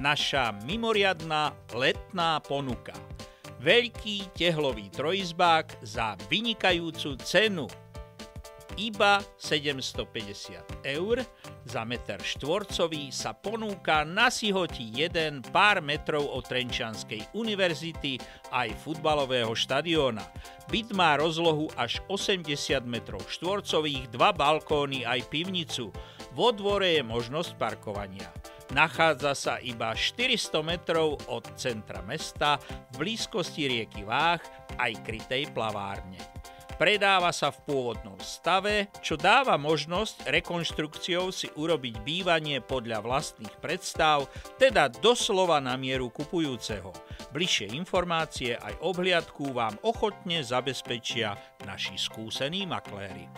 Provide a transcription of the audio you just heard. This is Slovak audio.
naša mimoriadna letná ponuka. Veľký tehlový trojizbák za vynikajúcu cenu. Iba 750 eur za meter štvorcový sa ponúka na Sihoti 1 pár metrov od Trenčianskej univerzity aj futbalového štadióna. Byt má rozlohu až 80 metrov štvorcových, 2 balkóny aj pivnicu. Vo dvore je možnosť parkovania. Nachádza sa iba 400 metrov od centra mesta, v blízkosti rieky Váh aj krytej plavárne. Predáva sa v pôvodnom stave, čo dáva možnosť rekonštrukciou si urobiť bývanie podľa vlastných predstav, teda doslova na mieru kupujúceho. Bližšie informácie aj obhliadku vám ochotne zabezpečia naši skúsení makléri.